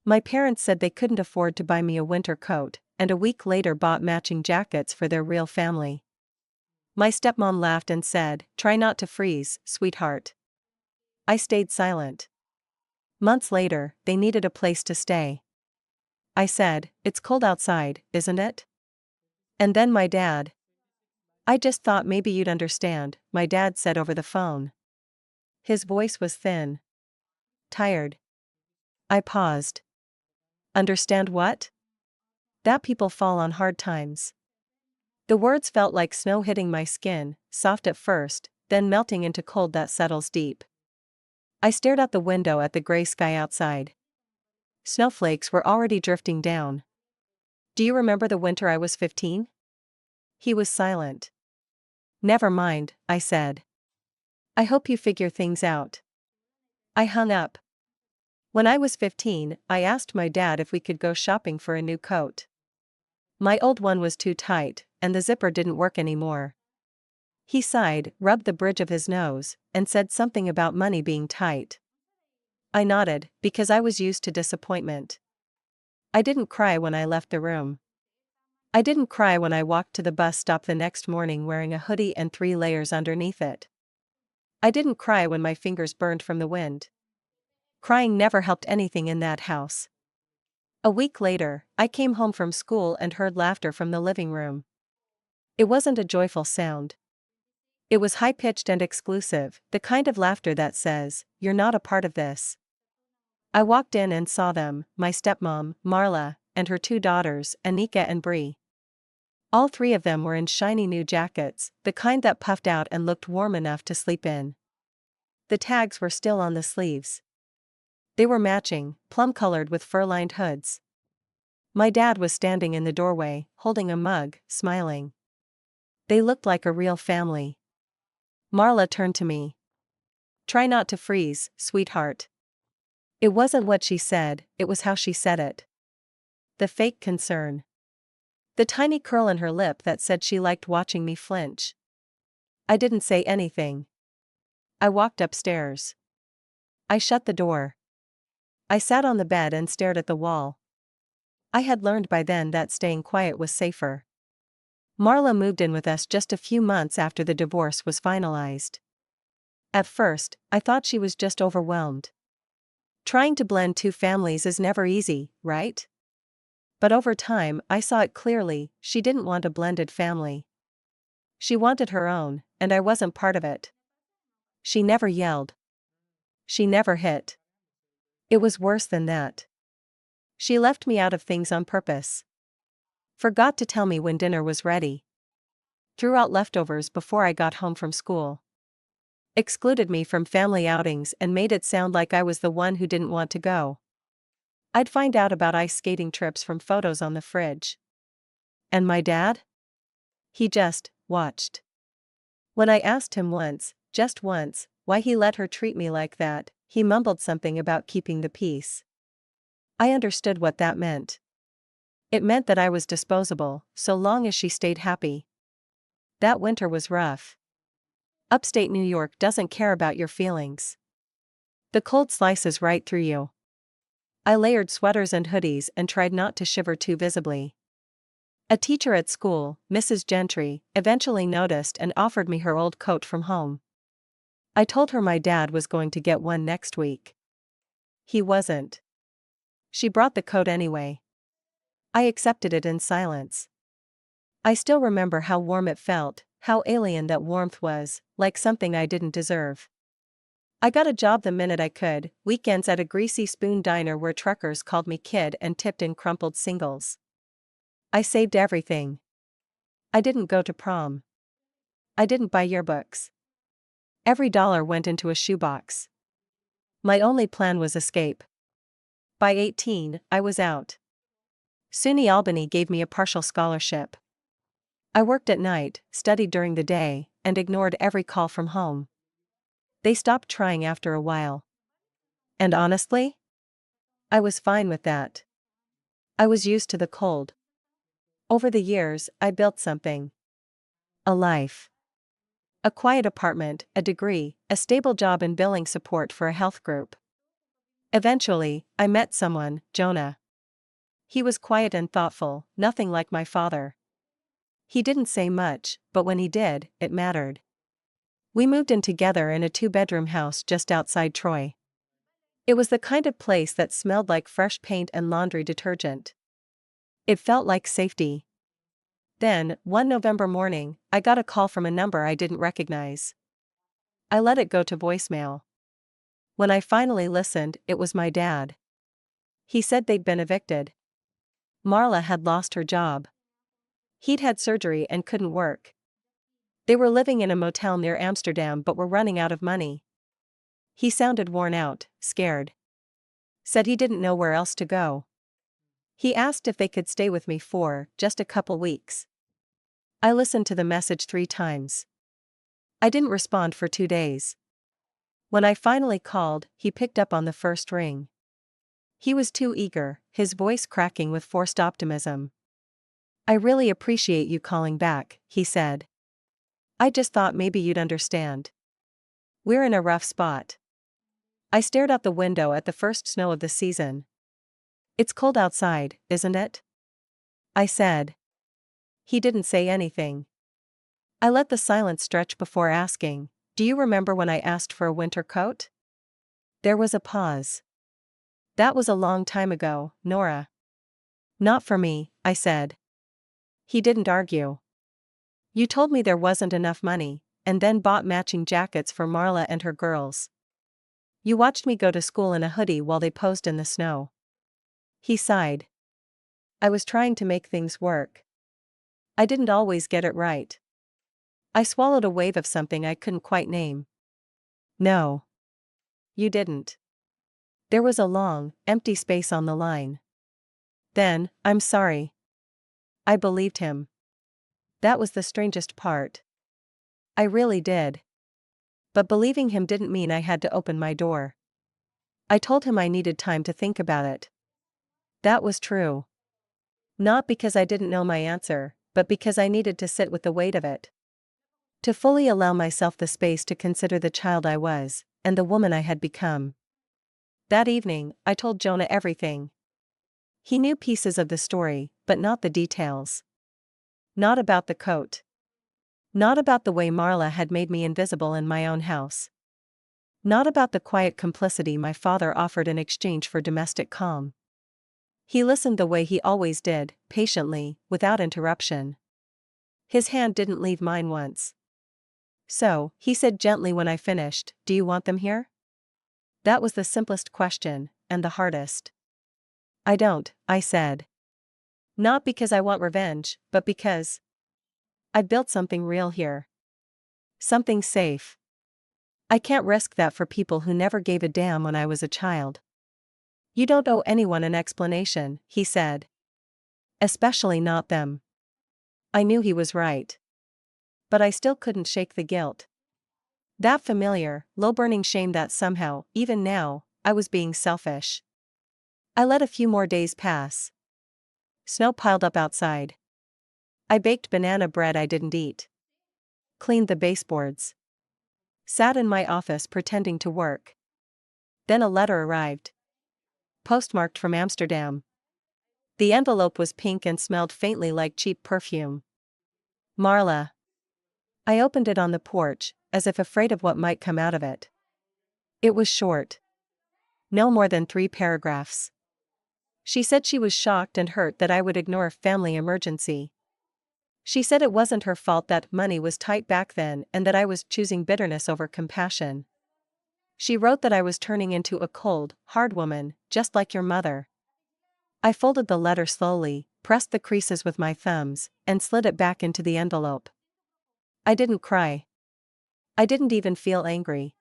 My parents said they couldn't afford to buy me a winter coat, and a week later bought matching jackets for their real family. My stepmom laughed and said, "Try not to freeze, sweetheart." I stayed silent. Months later, they needed a place to stay. I said, "It's cold outside, isn't it?" And then my dad. "I just thought maybe you'd understand," my dad said over the phone. His voice was thin. Tired. I paused. Understand what? That people fall on hard times. The words felt like snow hitting my skin, soft at first, then melting into cold that settles deep. I stared out the window at the gray sky outside. Snowflakes were already drifting down. "Do you remember the winter I was 15? He was silent. "Never mind," I said. "I hope you figure things out." I hung up. When I was 15, I asked my dad if we could go shopping for a new coat. My old one was too tight, and the zipper didn't work anymore. He sighed, rubbed the bridge of his nose, and said something about money being tight. I nodded, because I was used to disappointment. I didn't cry when I left the room. I didn't cry when I walked to the bus stop the next morning wearing a hoodie and 3 layers underneath it. I didn't cry when my fingers burned from the wind. Crying never helped anything in that house. A week later, I came home from school and heard laughter from the living room. It wasn't a joyful sound. It was high-pitched and exclusive, the kind of laughter that says, "You're not a part of this." I walked in and saw them, my stepmom, Marla, and her 2 daughters, Anika and Bree. All 3 of them were in shiny new jackets, the kind that puffed out and looked warm enough to sleep in. The tags were still on the sleeves. They were matching, plum-colored with fur-lined hoods. My dad was standing in the doorway, holding a mug, smiling. They looked like a real family. Marla turned to me. "Try not to freeze, sweetheart." It wasn't what she said, it was how she said it. The fake concern. The tiny curl in her lip that said she liked watching me flinch. I didn't say anything. I walked upstairs. I shut the door. I sat on the bed and stared at the wall. I had learned by then that staying quiet was safer. Marla moved in with us just a few months after the divorce was finalized. At first, I thought she was just overwhelmed. Trying to blend 2 families is never easy, right? But over time, I saw it clearly, she didn't want a blended family. She wanted her own, and I wasn't part of it. She never yelled. She never hit. It was worse than that. She left me out of things on purpose. Forgot to tell me when dinner was ready. Threw out leftovers before I got home from school. Excluded me from family outings and made it sound like I was the one who didn't want to go. I'd find out about ice skating trips from photos on the fridge. And my dad? He just watched. When I asked him once, just once, why he let her treat me like that, he mumbled something about keeping the peace. I understood what that meant. It meant that I was disposable, so long as she stayed happy. That winter was rough. Upstate New York doesn't care about your feelings. The cold slices right through you. I layered sweaters and hoodies and tried not to shiver too visibly. A teacher at school, Mrs. Gentry, eventually noticed and offered me her old coat from home. I told her my dad was going to get one next week. He wasn't. She brought the coat anyway. I accepted it in silence. I still remember how warm it felt, how alien that warmth was, like something I didn't deserve. I got a job the minute I could, weekends at a greasy spoon diner where truckers called me kid and tipped in crumpled singles. I saved everything. I didn't go to prom. I didn't buy yearbooks. Every dollar went into a shoebox. My only plan was escape. By 18, I was out. SUNY Albany gave me a partial scholarship. I worked at night, studied during the day, and ignored every call from home. They stopped trying after a while. And honestly, I was fine with that. I was used to the cold. Over the years, I built something. A life. A quiet apartment, a degree, a stable job in billing support for a health group. Eventually, I met someone, Jonah. He was quiet and thoughtful, nothing like my father. He didn't say much, but when he did, it mattered. We moved in together in a 2-bedroom house just outside Troy. It was the kind of place that smelled like fresh paint and laundry detergent. It felt like safety. Then, one November morning, I got a call from a number I didn't recognize. I let it go to voicemail. When I finally listened, it was my dad. He said they'd been evicted. Marla had lost her job. He'd had surgery and couldn't work. They were living in a motel near Amsterdam but were running out of money. He sounded worn out, scared. Said he didn't know where else to go. He asked if they could stay with me for just a couple weeks. I listened to the message 3 times. I didn't respond for 2 days. When I finally called, he picked up on the first ring. He was too eager, his voice cracking with forced optimism. "I really appreciate you calling back," he said. "I just thought maybe you'd understand. We're in a rough spot." I stared out the window at the first snow of the season. "It's cold outside, isn't it?" I said. He didn't say anything. I let the silence stretch before asking, "Do you remember when I asked for a winter coat?" There was a pause. "That was a long time ago, Nora." "Not for me," I said. He didn't argue. "You told me there wasn't enough money, and then bought matching jackets for Marla and her girls. You watched me go to school in a hoodie while they posed in the snow." He sighed. "I was trying to make things work. I didn't always get it right." I swallowed a wave of something I couldn't quite name. "No. You didn't." There was a long, empty space on the line. Then, "I'm sorry." I believed him. That was the strangest part. I really did. But believing him didn't mean I had to open my door. I told him I needed time to think about it. That was true. Not because I didn't know my answer, but because I needed to sit with the weight of it. To fully allow myself the space to consider the child I was, and the woman I had become. That evening, I told Jonah everything. He knew pieces of the story, but not the details. Not about the coat. Not about the way Marla had made me invisible in my own house. Not about the quiet complicity my father offered in exchange for domestic calm. He listened the way he always did, patiently, without interruption. His hand didn't leave mine once. "So," he said gently when I finished, "do you want them here?" That was the simplest question, and the hardest. "I don't," I said. "Not because I want revenge, but because I've built something real here. Something safe. I can't risk that for people who never gave a damn when I was a child." "You don't owe anyone an explanation," he said. "Especially not them." I knew he was right. But I still couldn't shake the guilt. That familiar, low-burning shame that somehow, even now, I was being selfish. I let a few more days pass. Snow piled up outside. I baked banana bread I didn't eat. Cleaned the baseboards. Sat in my office pretending to work. Then a letter arrived. Postmarked from Amsterdam. The envelope was pink and smelled faintly like cheap perfume. "Marla." I opened it on the porch, as if afraid of what might come out of it. It was short. No more than 3 paragraphs. She said she was shocked and hurt that I would ignore a family emergency. She said it wasn't her fault that money was tight back then and that I was choosing bitterness over compassion. She wrote that I was turning into a cold, hard woman, just like your mother. I folded the letter slowly, pressed the creases with my thumbs, and slid it back into the envelope. I didn't cry. I didn't even feel angry.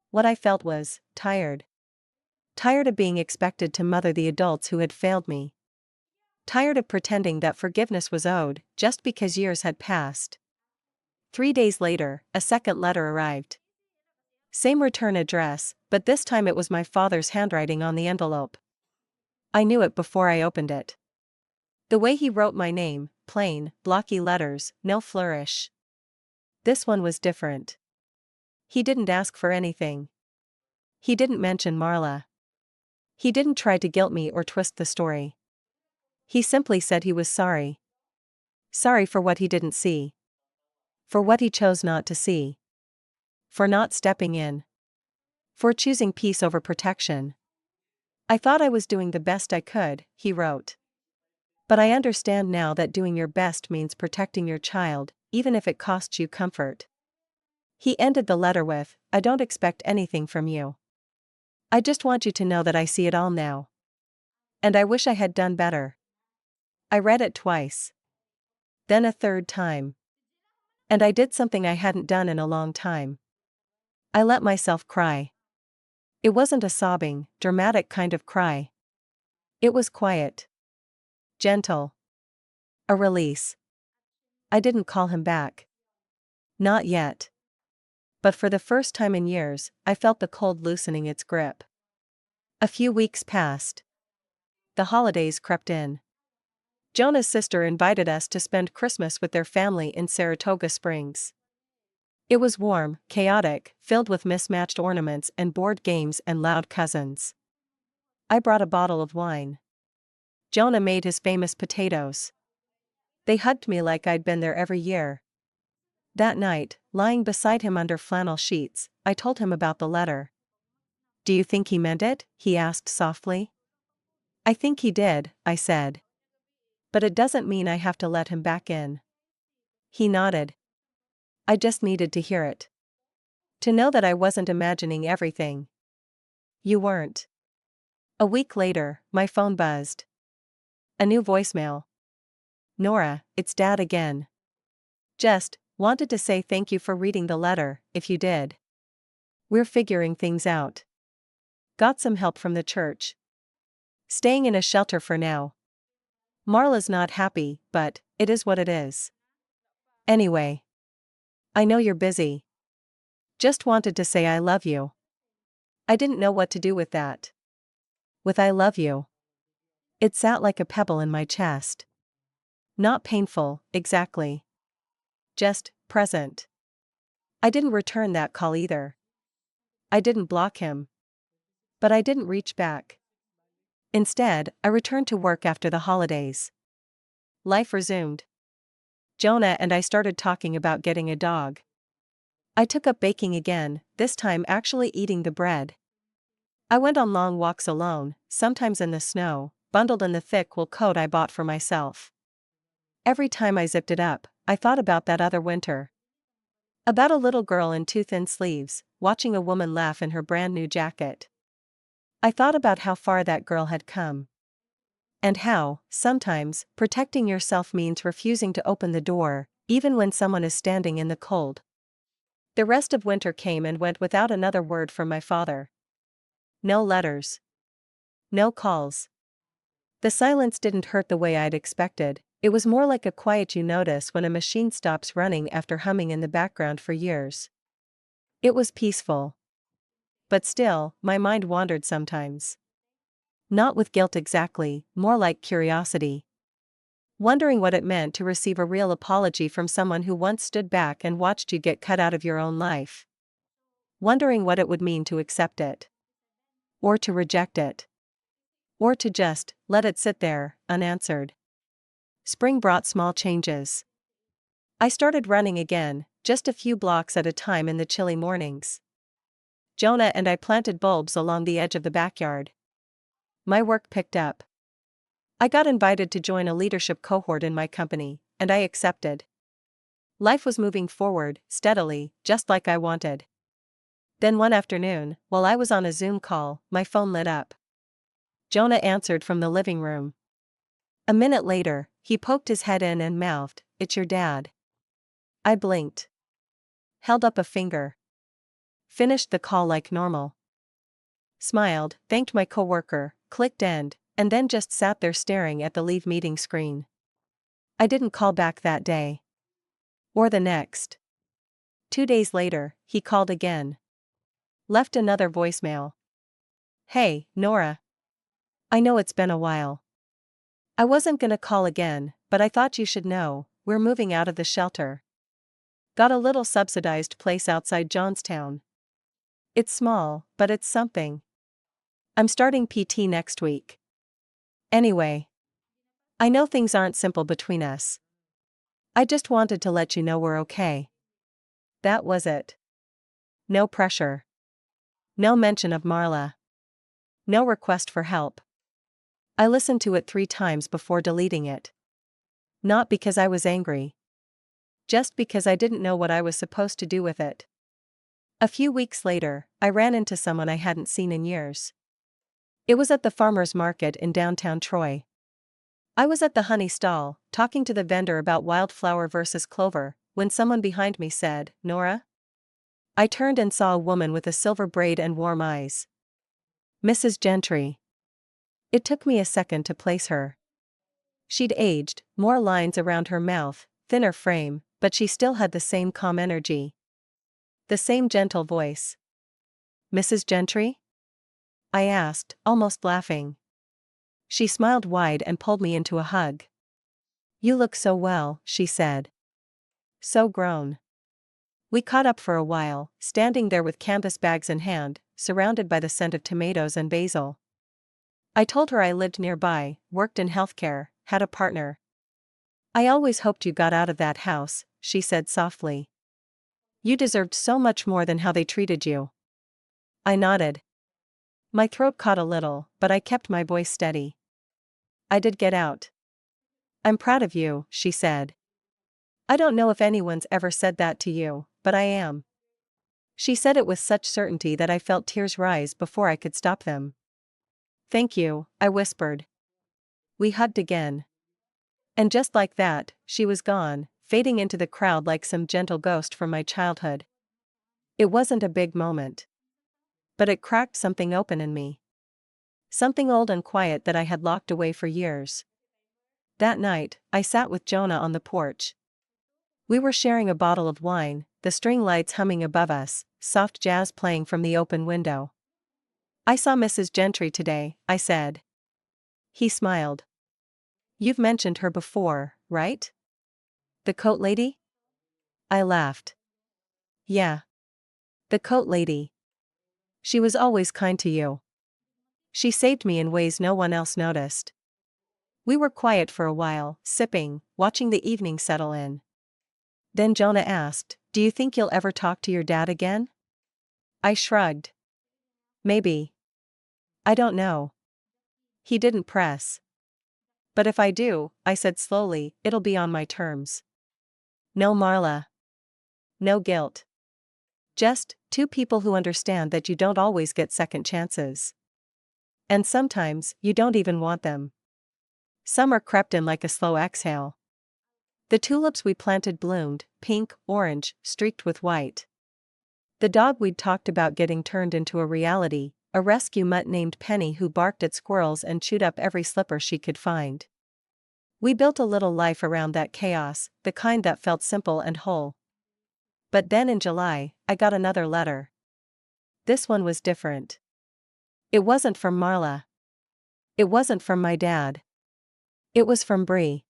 What I felt was tired. Tired of being expected to mother the adults who had failed me. Tired of pretending that forgiveness was owed, just because years had passed. 3 days later, a second letter arrived. Same return address, but this time it was my father's handwriting on the envelope. I knew it before I opened it. The way he wrote my name, plain, blocky letters, no flourish. This one was different. He didn't ask for anything. He didn't mention Marla. He didn't try to guilt me or twist the story. He simply said he was sorry. Sorry for what he didn't see. For what he chose not to see. For not stepping in. For choosing peace over protection. I thought I was doing the best I could, he wrote. But I understand now that doing your best means protecting your child, even if it costs you comfort. He ended the letter with, I don't expect anything from you. I just want you to know that I see it all now. And I wish I had done better. I read it twice. Then a third time. And I did something I hadn't done in a long time. I let myself cry. It wasn't a sobbing, dramatic kind of cry. It was quiet. Gentle. A release. I didn't call him back. Not yet. But for the first time in years, I felt the cold loosening its grip. A few weeks passed. The holidays crept in. Jonah's sister invited us to spend Christmas with their family in Saratoga Springs. It was warm, chaotic, filled with mismatched ornaments and board games and loud cousins. I brought a bottle of wine. Jonah made his famous potatoes. They hugged me like I'd been there every year. That night, lying beside him under flannel sheets, I told him about the letter. Do you think he meant it? He asked softly. I think he did, I said. But it doesn't mean I have to let him back in. He nodded. I just needed to hear it. To know that I wasn't imagining everything. You weren't. A week later, my phone buzzed. A new voicemail. Nora, it's Dad again. Just wanted to say thank you for reading the letter, if you did. We're figuring things out. Got some help from the church. Staying in a shelter for now. Marla's not happy, but it is what it is. Anyway. I know you're busy. Just wanted to say I love you. I didn't know what to do with that. With I love you. It sat like a pebble in my chest. Not painful, exactly. Just present. I didn't return that call either. I didn't block him. But I didn't reach back. Instead, I returned to work after the holidays. Life resumed. Jonah and I started talking about getting a dog. I took up baking again, this time actually eating the bread. I went on long walks alone, sometimes in the snow, bundled in the thick wool coat I bought for myself. Every time I zipped it up, I thought about that other winter. About a little girl in too thin sleeves, watching a woman laugh in her brand new jacket. I thought about how far that girl had come. And how, sometimes, protecting yourself means refusing to open the door, even when someone is standing in the cold. The rest of winter came and went without another word from my father. No letters. No calls. The silence didn't hurt the way I'd expected, it was more like a quiet you notice when a machine stops running after humming in the background for years. It was peaceful. But still, my mind wandered sometimes. Not with guilt exactly, more like curiosity. Wondering what it meant to receive a real apology from someone who once stood back and watched you get cut out of your own life. Wondering what it would mean to accept it. Or to reject it. Or to just let it sit there, unanswered. Spring brought small changes. I started running again, just a few blocks at a time in the chilly mornings. Jonah and I planted bulbs along the edge of the backyard. My work picked up. I got invited to join a leadership cohort in my company, and I accepted. Life was moving forward, steadily, just like I wanted. Then one afternoon, while I was on a Zoom call, my phone lit up. Jonah answered from the living room. A minute later, he poked his head in and mouthed, "It's your dad." I blinked. Held up a finger. Finished the call like normal. Smiled, thanked my coworker, clicked end, and then just sat there staring at the leave meeting screen. I didn't call back that day. Or the next. 2 days later, he called again. Left another voicemail. Hey, Nora. I know it's been a while. I wasn't gonna call again, but I thought you should know, we're moving out of the shelter. Got a little subsidized place outside Johnstown. It's small, but it's something. I'm starting PT next week. Anyway, I know things aren't simple between us. I just wanted to let you know we're okay. That was it. No pressure. No mention of Marla. No request for help. I listened to it 3 times before deleting it. Not because I was angry. Just because I didn't know what I was supposed to do with it. A few weeks later, I ran into someone I hadn't seen in years. It was at the farmer's market in downtown Troy. I was at the honey stall, talking to the vendor about wildflower versus clover, when someone behind me said, "Nora?" I turned and saw a woman with a silver braid and warm eyes. Mrs. Gentry. It took me a second to place her. She'd aged, more lines around her mouth, thinner frame, but she still had the same calm energy. The same gentle voice. "Mrs. Gentry?" I asked, almost laughing. She smiled wide and pulled me into a hug. "You look so well," she said. "So grown." We caught up for a while, standing there with canvas bags in hand, surrounded by the scent of tomatoes and basil. I told her I lived nearby, worked in healthcare, had a partner. "I always hoped you got out of that house," she said softly. "You deserved so much more than how they treated you." I nodded. My throat caught a little, but I kept my voice steady. "I did get out." "I'm proud of you," she said. "I don't know if anyone's ever said that to you, but I am." She said it with such certainty that I felt tears rise before I could stop them. "Thank you," I whispered. We hugged again. And just like that, she was gone, fading into the crowd like some gentle ghost from my childhood. It wasn't a big moment. But it cracked something open in me. Something old and quiet that I had locked away for years. That night, I sat with Jonah on the porch. We were sharing a bottle of wine, the string lights humming above us, soft jazz playing from the open window. "I saw Mrs. Gentry today," I said. He smiled. "You've mentioned her before, right? The coat lady?" I laughed. "Yeah. The coat lady. She was always kind to you. She saved me in ways no one else noticed." We were quiet for a while, sipping, watching the evening settle in. Then Jonah asked, "Do you think you'll ever talk to your dad again?" I shrugged. "Maybe. I don't know." He didn't press. "But if I do," I said slowly, "it'll be on my terms. No Marla. No guilt. Just two people who understand that you don't always get second chances. And sometimes, you don't even want them. Summer crept in like a slow exhale. The tulips we planted bloomed, pink, orange, streaked with white. The dog we'd talked about getting turned into a reality, a rescue mutt named Penny who barked at squirrels and chewed up every slipper she could find. We built a little life around that chaos, the kind that felt simple and whole. But then in July, I got another letter. This one was different. It wasn't from Marla. It wasn't from my dad. It was from Bree.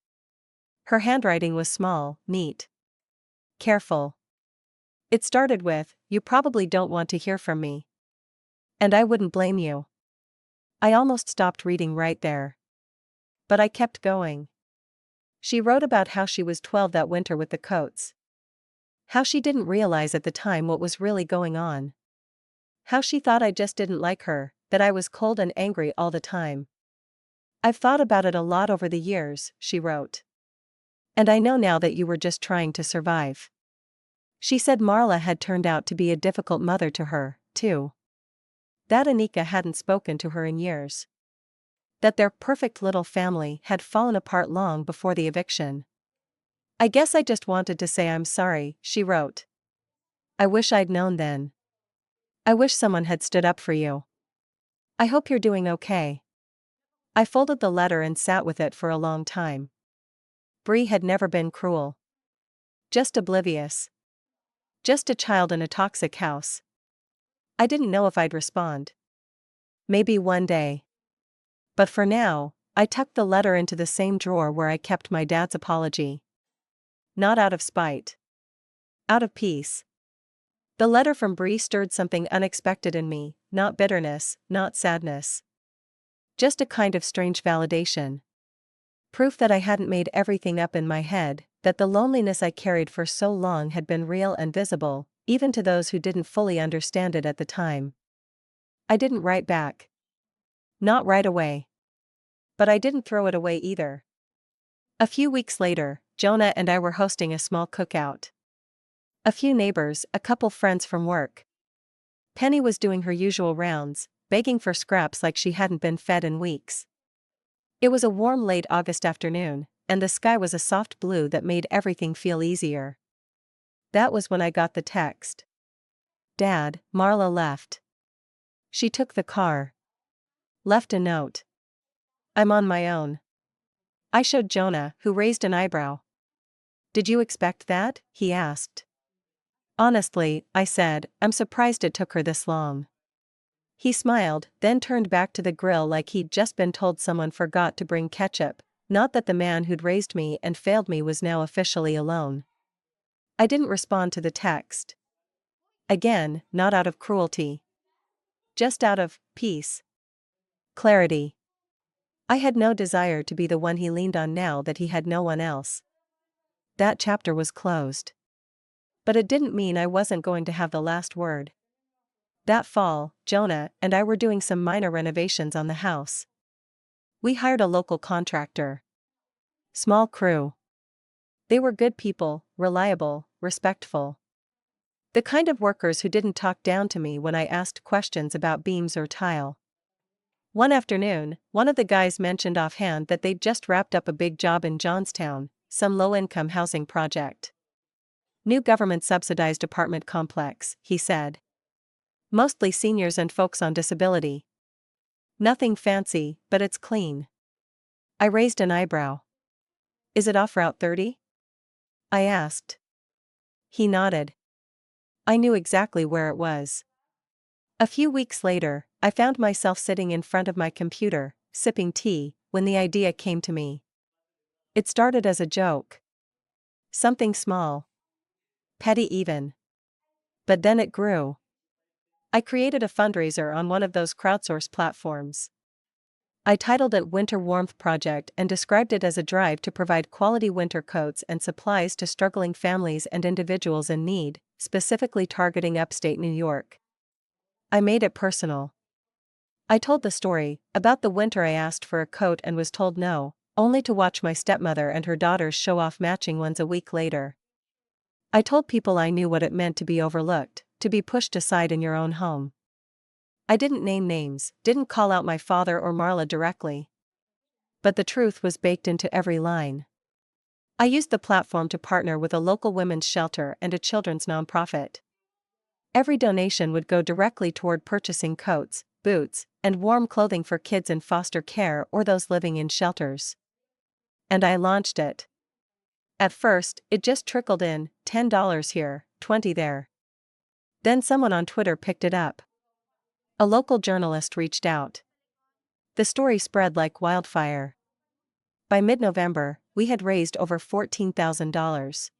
Her handwriting was small, neat. Careful. It started with, "You probably don't want to hear from me. And I wouldn't blame you." I almost stopped reading right there. But I kept going. She wrote about how she was 12 that winter with the coats. How she didn't realize at the time what was really going on. How she thought I just didn't like her, that I was cold and angry all the time. "I've thought about it a lot over the years," she wrote. "And I know now that you were just trying to survive." She said Marla had turned out to be a difficult mother to her, too. That Anika hadn't spoken to her in years. That their perfect little family had fallen apart long before the eviction. "I guess I just wanted to say I'm sorry," she wrote. "I wish I'd known then. I wish someone had stood up for you. I hope you're doing okay." I folded the letter and sat with it for a long time. Bree had never been cruel. Just oblivious. Just a child in a toxic house. I didn't know if I'd respond. Maybe one day. But for now, I tucked the letter into the same drawer where I kept my dad's apology. Not out of spite. Out of peace. The letter from Bree stirred something unexpected in me, not bitterness, not sadness. Just a kind of strange validation. Proof that I hadn't made everything up in my head, that the loneliness I carried for so long had been real and visible, even to those who didn't fully understand it at the time. I didn't write back. Not right away. But I didn't throw it away either. A few weeks later, Jonah and I were hosting a small cookout. A few neighbors, a couple friends from work. Penny was doing her usual rounds, begging for scraps like she hadn't been fed in weeks. It was a warm late August afternoon, and the sky was a soft blue that made everything feel easier. That was when I got the text. Dad, Marla left. She took the car. Left a note. I'm on my own. I showed Jonah, who raised an eyebrow. Did you expect that? He asked. Honestly, I said, I'm surprised it took her this long. He smiled, then turned back to the grill like he'd just been told someone forgot to bring ketchup, not that the man who'd raised me and failed me was now officially alone. I didn't respond to the text. Again, not out of cruelty. Just out of peace. Clarity. I had no desire to be the one he leaned on now that he had no one else. That chapter was closed. But it didn't mean I wasn't going to have the last word. That fall, Jonah and I were doing some minor renovations on the house. We hired a local contractor. Small crew. They were good people, reliable, respectful. The kind of workers who didn't talk down to me when I asked questions about beams or tile. One afternoon, one of the guys mentioned offhand that they'd just wrapped up a big job in Johnstown, some low-income housing project. New government-subsidized apartment complex, he said. Mostly seniors and folks on disability. Nothing fancy, but it's clean. I raised an eyebrow. Is it off Route 30? I asked. He nodded. I knew exactly where it was. A few weeks later, I found myself sitting in front of my computer, sipping tea, when the idea came to me. It started as a joke. Something small. Petty even. But then it grew. I created a fundraiser on one of those crowdsource platforms. I titled it Winter Warmth Project and described it as a drive to provide quality winter coats and supplies to struggling families and individuals in need, specifically targeting upstate New York. I made it personal. I told the story about the winter I asked for a coat and was told no, only to watch my stepmother and her daughters show off matching ones a week later. I told people I knew what it meant to be overlooked, to be pushed aside in your own home. I didn't name names, didn't call out my father or Marla directly. But the truth was baked into every line. I used the platform to partner with a local women's shelter and a children's nonprofit. Every donation would go directly toward purchasing coats, boots, and warm clothing for kids in foster care or those living in shelters. And I launched it. At first, it just trickled in, $10 here, $20 there. Then someone on Twitter picked it up. A local journalist reached out. The story spread like wildfire. By mid-November, we had raised over $14,000.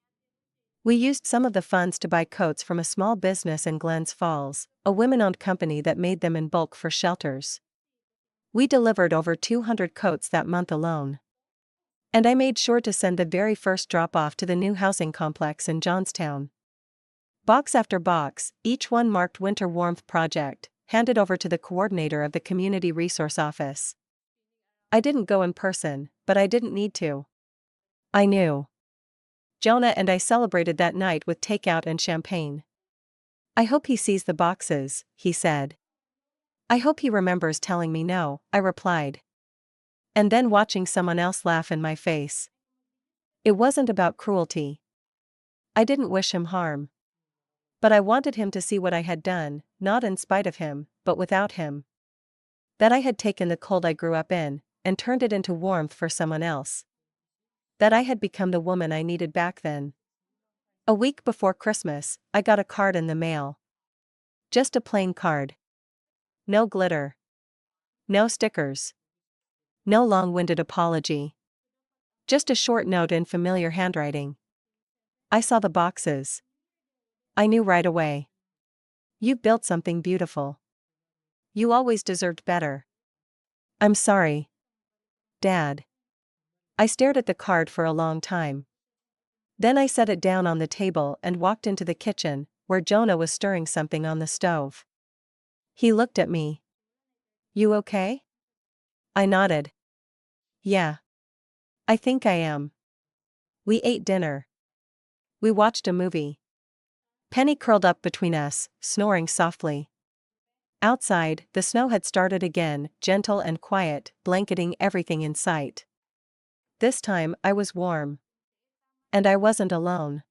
We used some of the funds to buy coats from a small business in Glens Falls, a women-owned company that made them in bulk for shelters. We delivered over 200 coats that month alone. And I made sure to send the very first drop-off to the new housing complex in Johnstown. Box after box, each one marked Winter Warmth Project, handed over to the coordinator of the Community Resource Office. I didn't go in person, but I didn't need to. I knew. Jonah and I celebrated that night with takeout and champagne. I hope he sees the boxes, he said. I hope he remembers telling me no, I replied. And then watching someone else laugh in my face. It wasn't about cruelty. I didn't wish him harm. But I wanted him to see what I had done, not in spite of him, but without him. That I had taken the cold I grew up in, and turned it into warmth for someone else. That I had become the woman I needed back then. A week before Christmas, I got a card in the mail. Just a plain card. No glitter. No stickers. No long-winded apology. Just a short note in familiar handwriting. I saw the boxes. I knew right away. You built something beautiful. You always deserved better. I'm sorry, Dad. I stared at the card for a long time. Then I set it down on the table and walked into the kitchen, where Jonah was stirring something on the stove. He looked at me. You okay? I nodded. Yeah. I think I am. We ate dinner. We watched a movie. Penny curled up between us, snoring softly. Outside, the snow had started again, gentle and quiet, blanketing everything in sight. This time, I was warm. And I wasn't alone.